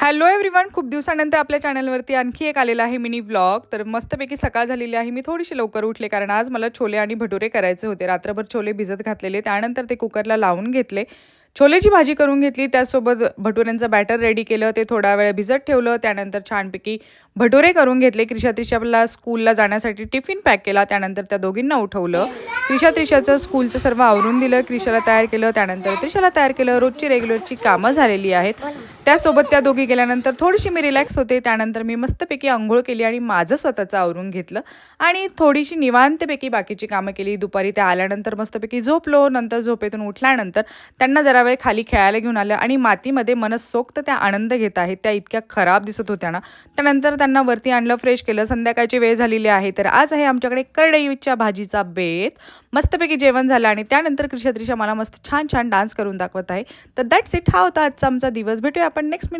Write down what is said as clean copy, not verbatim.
Hello everyone, खूप दिवसानंतर आपल्या चॅनलवरती आणखी एक आलेला आहे मिनी व्लॉग. तर मस्तपैकी सकाळ झालेली आहे. मी थोडीशी लवकर उठले कारण आज मला छोले आणि भटुरे करायचे होते. रात्रभर छोले भिजत घातलेले, त्यानंतर ते कुकरला लावून घेतले. छोलेची भाजी करून घेतली, त्यासोबत भटुऱ्यांचं बॅटर रेडी केलं, ते थोडा वेळ भिजत ठेवलं. त्यानंतर छानपैकी भटुरे करून घेतले. त्रिशाला स्कूलला जाण्यासाठी टिफिन पॅक केला. त्यानंतर त्या दोघींना उठवलं. त्रिशाचं स्कूलचं सर्व आवरून दिलं. त्रिशाला तयार केलं, त्यानंतर त्रिशाला तयार केलं. रोजची रेग्युलरची कामं झालेली आहेत. त्यासोबत त्या दोघी गेल्यानंतर थोडीशी मी रिलॅक्स होते. त्यानंतर मी मस्तपैकी अंघोळ केली आणि माझं स्वतःचं आवरून घेतलं आणि थोडीशी निवांतपैकी बाकीची कामं केली. दुपारी त्या आल्यानंतर मस्तपैकी झोपलो. नंतर झोपेतून उठल्यानंतर त्यांना जरा वेळ खाली खेळायला घेऊन आलं आणि मातीमध्ये मनसोक्त त्या आनंद घेत आहेत. त्या इतक्या खराब दिसत होत्या ना. त्यानंतर त्यांना वरती आणलं, फ्रेश केलं. संध्याकाळची वेळ झालेली आहे. तर आज आहे आमच्याकडे करडईच्या भाजीचा बेत. मस्तपैकी जेवण झालं आणि त्यानंतर त्रिशा मला मस्त छान छान डान्स करून दाखवत आहे. तर दॅट्स इट. हा होता आजचा आमचा दिवस. भेटूया आपण नेक्स्ट